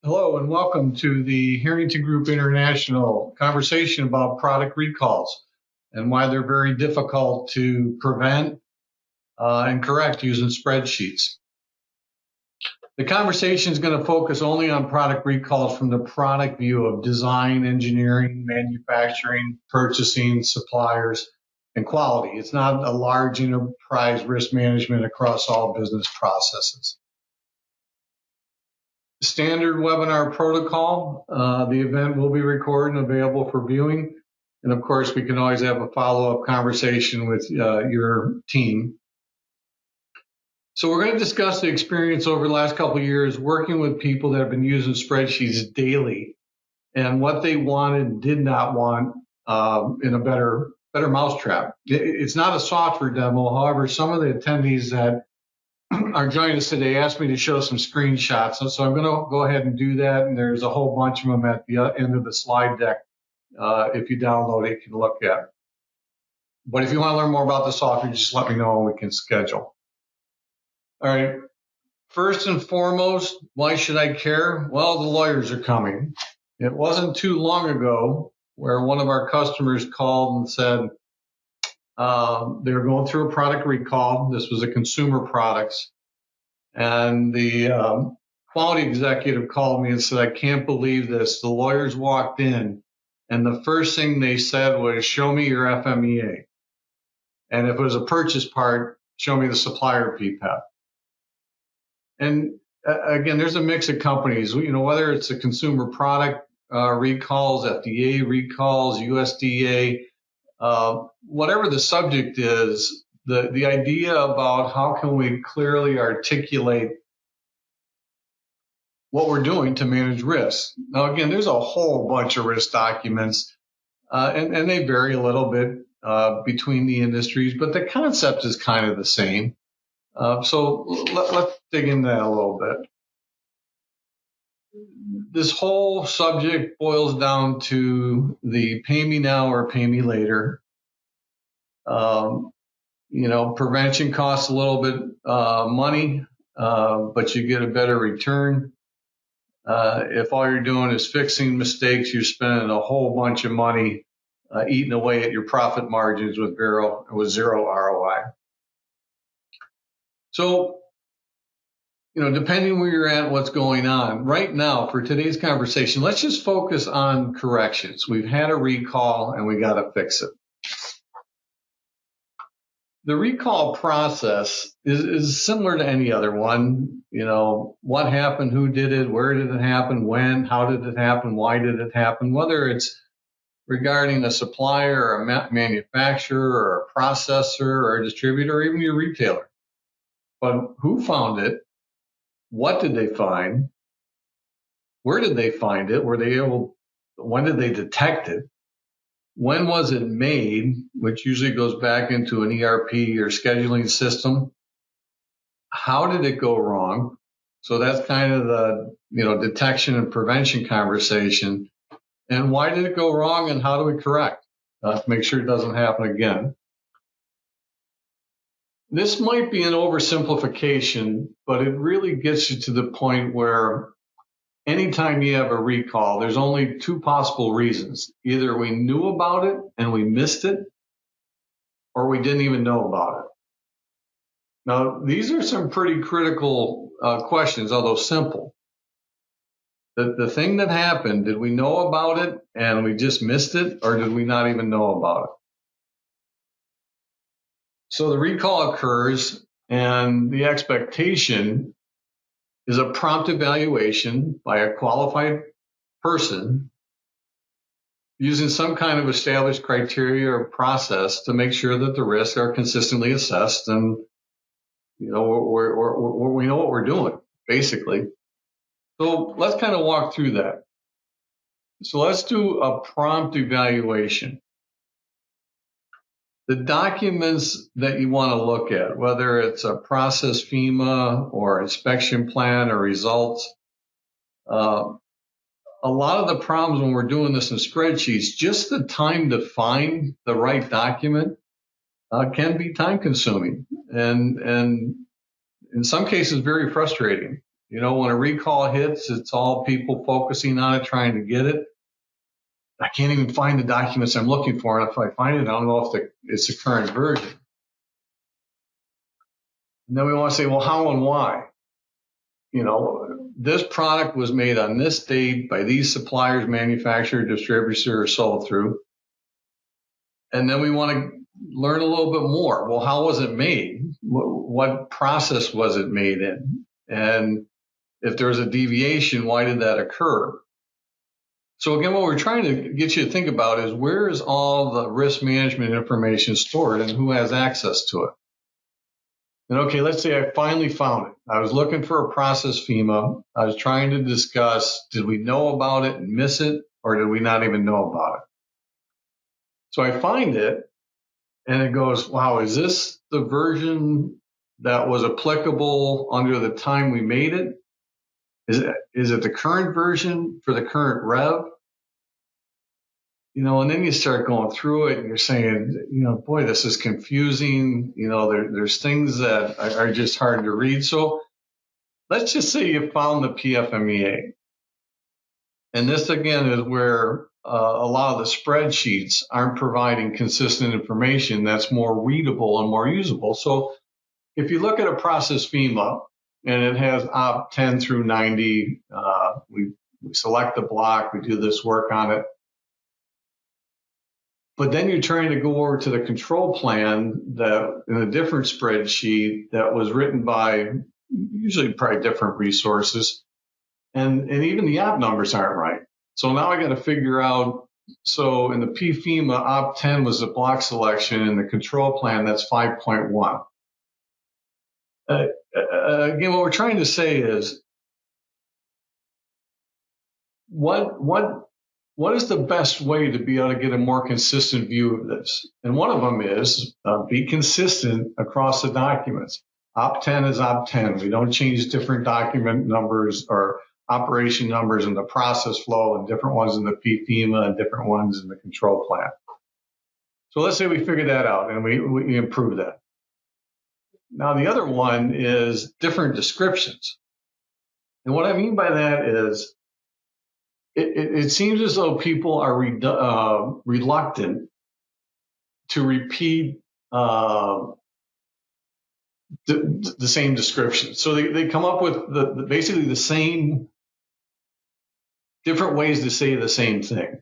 Hello and welcome to the Harrington Group International conversation about product recalls and why they're very difficult to prevent and correct using spreadsheets. The conversation is going to focus only on product recalls from the product view of design, engineering, manufacturing, purchasing, suppliers, and quality. It's not a large enterprise risk management across all business processes. Standard webinar protocol. The event will be recorded and available for viewing. And of course, we can always have a follow-up conversation with your team. So we're going to discuss the experience over the last couple of years working with people that have been using spreadsheets daily and what they wanted and did not want in a better mousetrap. It's not a software demo. However, some of the attendees that are joining us today asked me to show some screenshots. So I'm going to go ahead and do that. And there's a whole bunch of them at the end of the slide deck. If you download it, you can look at it. But if you want to learn more about the software, just let me know and we can schedule. All right. First and foremost, why should I care? Well, the lawyers are coming. It wasn't too long ago where one of our customers called and said they were going through a product recall. This was a consumer products. And the quality executive called me and said, I can't believe this. The lawyers walked in and the first thing they said was, show me your FMEA. And if it was a purchase part, show me the supplier PPAP. And again, there's a mix of companies, whether it's a consumer product recalls, FDA recalls, USDA, whatever the subject is, the idea about how can we clearly articulate what we're doing to manage risk. Now, again, there's a whole bunch of risk documents, and they vary a little bit between the industries, but the concept is kind of the same. So let's dig into that a little bit. This whole subject boils down to the pay me now or pay me later. Prevention costs a little bit money, but you get a better return. If all you're doing is fixing mistakes, you're spending a whole bunch of money eating away at your profit margins with zero ROI. So, depending where you're at, what's going on right now for today's conversation, let's just focus on corrections. We've had a recall and we got to fix it. The recall process is similar to any other one. What happened, who did it, where did it happen, when, how did it happen, why did it happen, whether it's regarding a supplier or a manufacturer or a processor or a distributor or even your retailer. But who found it? What did they find? Where did they find it? When did they detect it? When was it made, which usually goes back into an ERP or scheduling system? How did it go wrong? So that's kind of the, detection and prevention conversation. And why did it go wrong and how do we correct to make sure it doesn't happen again? This might be an oversimplification, but it really gets you to the point where anytime you have a recall, there's only two possible reasons. Either we knew about it and we missed it, or we didn't even know about it. Now, these are some pretty critical questions, although simple. The thing that happened, did we know about it and we just missed it, or did we not even know about it? So the recall occurs, and the expectation is a prompt evaluation by a qualified person using some kind of established criteria or process to make sure that the risks are consistently assessed and we know what we're doing, basically. So let's kind of walk through that. So let's do a prompt evaluation. The documents that you want to look at, whether it's a process FEMA or inspection plan or results, a lot of the problems when we're doing this in spreadsheets, just the time to find the right document can be time consuming and in some cases very frustrating. When a recall hits, it's all people focusing on it, trying to get it. I can't even find the documents I'm looking for. And if I find it, I don't know if it's the current version. And then we want to say, well, how and why? This product was made on this date by these suppliers, manufacturer, distributor, or sold through. And then we want to learn a little bit more. Well, how was it made? What process was it made in? And if there's a deviation, why did that occur? So again, what we're trying to get you to think about is, where is all the risk management information stored and who has access to it? And okay, let's say I finally found it. I was looking for a process FEMA. I was trying to discuss, did we know about it and miss it, or did we not even know about it? So I find it, and it goes, wow, is this the version that was applicable under the time we made it? Is it the current version for the current rev? And then you start going through it and you're saying, boy, this is confusing. There's things that are just hard to read. So let's just say you found the PFMEA. And this, again, is where a lot of the spreadsheets aren't providing consistent information that's more readable and more usable. So if you look at a process FEMA and it has op 10 through 90, we select the block, we do this work on it. But then you're trying to go over to the control plan that in a different spreadsheet that was written by usually probably different resources. And even the op numbers aren't right. So now I got to figure out, so in the PFEMA, op 10 was the block selection, and the control plan, that's 5.1. Again, what we're trying to say is, what is the best way to be able to get a more consistent view of this? And one of them is be consistent across the documents. Op 10 is op 10. We don't change different document numbers or operation numbers in the process flow, and different ones in the PFEMA and different ones in the control plan. So let's say we figured that out and we improve that. Now the other one is different descriptions. And what I mean by that is, it seems as though people are reluctant to repeat the same description. So they come up with basically the same different ways to say the same thing.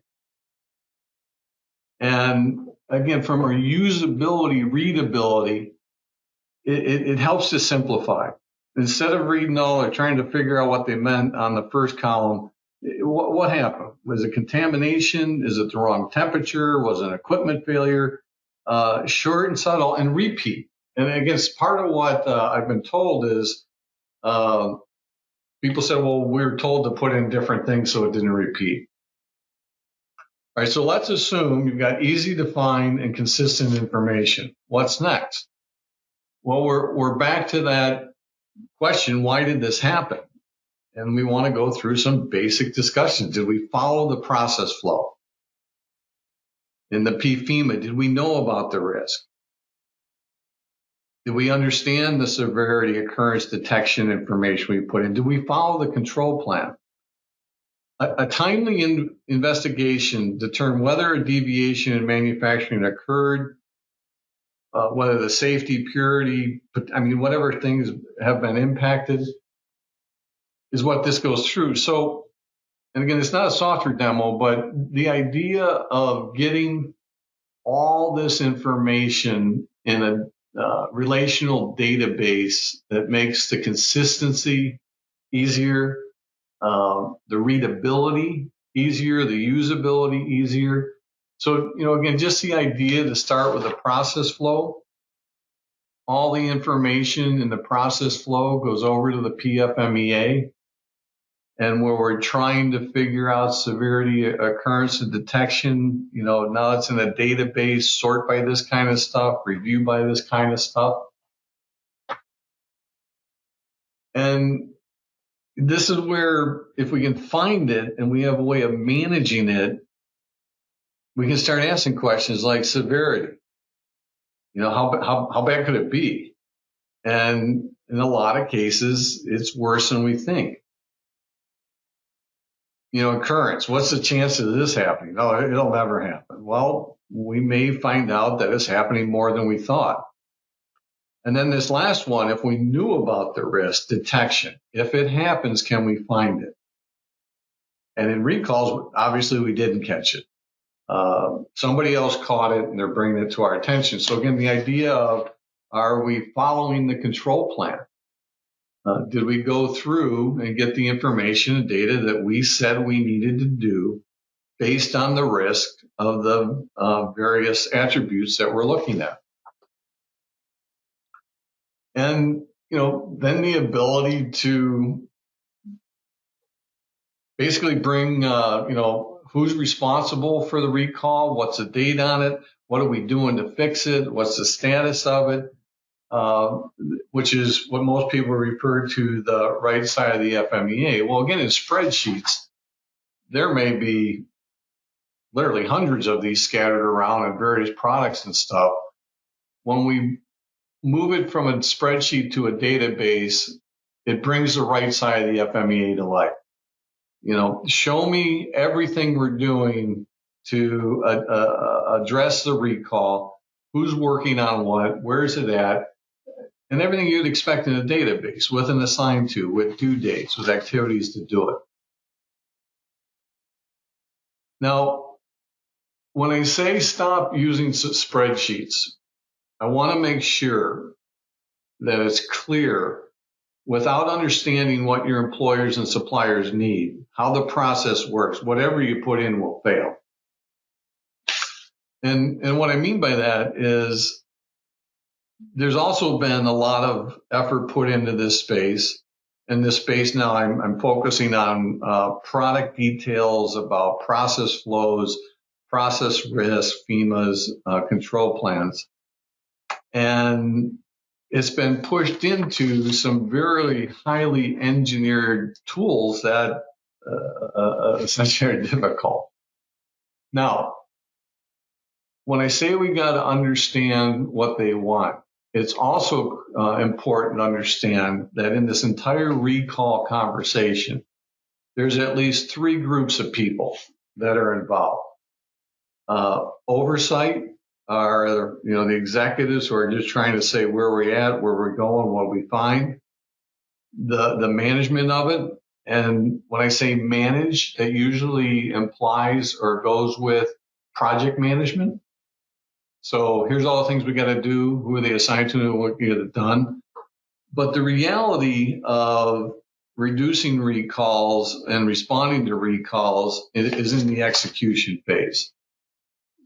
And again, from a usability, readability, it helps to simplify. Instead of reading all or trying to figure out what they meant on the first column, what happened? Was it contamination? Is it the wrong temperature? Was it an equipment failure? Short and subtle, and repeat. And again, part of what I've been told is people said, well, we were told to put in different things so it didn't repeat. All right, so let's assume you've got easy to find and consistent information. What's next? Well, we're back to that question, why did this happen? And we want to go through some basic discussions. Did we follow the process flow? In the PFEMA, did we know about the risk? Did we understand the severity, occurrence, detection information we put in? Did we follow the control plan? A timely investigation determine whether a deviation in manufacturing occurred, whether the safety, purity, whatever things have been impacted, is what this goes through. So, and again, it's not a software demo, but the idea of getting all this information in a relational database that makes the consistency easier, the readability easier, the usability easier. So, again, just the idea to start with a process flow. All the information in the process flow goes over to the PFMEA. And where we're trying to figure out severity, occurrence, and detection, now it's in a database, sort by this kind of stuff, review by this kind of stuff. And this is where, if we can find it and we have a way of managing it, we can start asking questions like severity. How bad could it be? And in a lot of cases, it's worse than we think. Occurrence. What's the chance of this happening? Oh, it'll never happen. Well, we may find out that it's happening more than we thought. And then this last one, if we knew about the risk, detection. If it happens, can we find it? And in recalls, obviously we didn't catch it. Somebody else caught it and they're bringing it to our attention. So again, the idea of, are we following the control plan? Did we go through and get the information and data that we said we needed to do based on the risk of the various attributes that we're looking at? And, then the ability to basically bring, who's responsible for the recall? What's the date on it? What are we doing to fix it? What's the status of it? Which is what most people refer to the right side of the FMEA. Well, again, in spreadsheets, there may be literally hundreds of these scattered around in various products and stuff. When we move it from a spreadsheet to a database, it brings the right side of the FMEA to life. Show me everything we're doing to address the recall, who's working on what, where's it at, and everything you'd expect in a database with an assigned to, with due dates, with activities to do it. Now, when I say stop using spreadsheets, I want to make sure that it's clear without understanding what your employers and suppliers need, how the process works. Whatever you put in will fail. And what I mean by that is there's also been a lot of effort put into this space. In this space now, I'm focusing on product details about process flows, process risk, FEMA's control plans. And it's been pushed into some very highly engineered tools that essentially are difficult. Now, when I say we got to understand what they want, it's also important to understand that in this entire recall conversation, there's at least three groups of people that are involved. Oversight are, the executives who are just trying to say where we're at, where we're going, what we find. The management of it, and when I say manage, that usually implies or goes with project management. So here's all the things we got to do, who are they assigned to, and what get it done. But the reality of reducing recalls and responding to recalls is in the execution phase.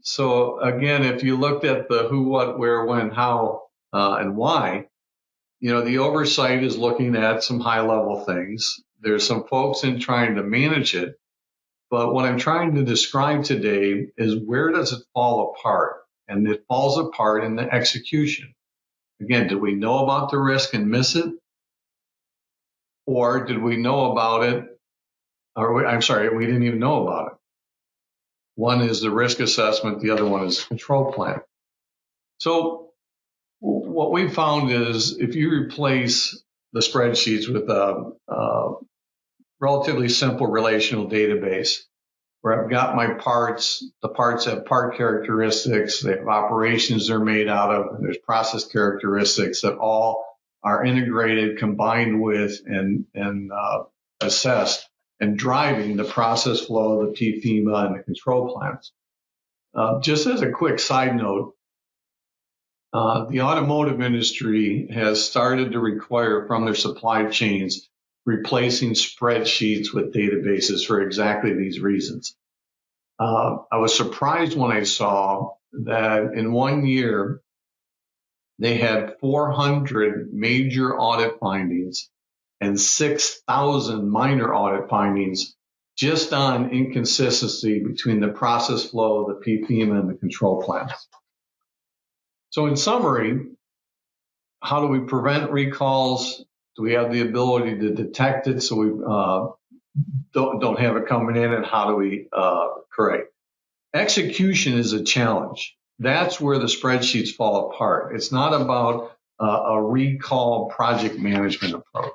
So again, if you looked at the who, what, where, when, how, and why, the oversight is looking at some high level things. There's some folks in trying to manage it. But what I'm trying to describe today is where does it fall apart? And it falls apart in the execution. Again, did we know about the risk and miss it? Or did we know about it? We didn't even know about it. One is the risk assessment. The other one is control plan. So what we found is if you replace the spreadsheets with a relatively simple relational database where I've got my parts, the parts have part characteristics, they have operations they're made out of, and there's process characteristics that all are integrated, combined with, and assessed and driving the process flow, the PFEMA, and the control plans. Just as a quick side note, the automotive industry has started to require from their supply chains replacing spreadsheets with databases for exactly these reasons. I was surprised when I saw that in 1 year, they had 400 major audit findings and 6,000 minor audit findings just on inconsistency between the process flow, the PFEMA, and the control plans. So in summary, how do we prevent recalls? Do we have the ability to detect it so we don't have it coming in? And how do we correct? Execution is a challenge. That's where the spreadsheets fall apart. It's not about a recall project management approach.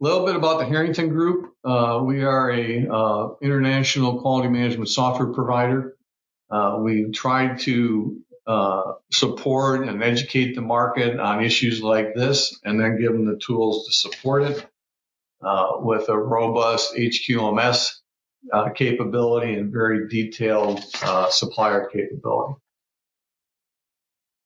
A little bit about the Harrington Group. We are a international quality management software provider. We try to support and educate the market on issues like this, and then give them the tools to support it with a robust HQMS capability and very detailed supplier capability.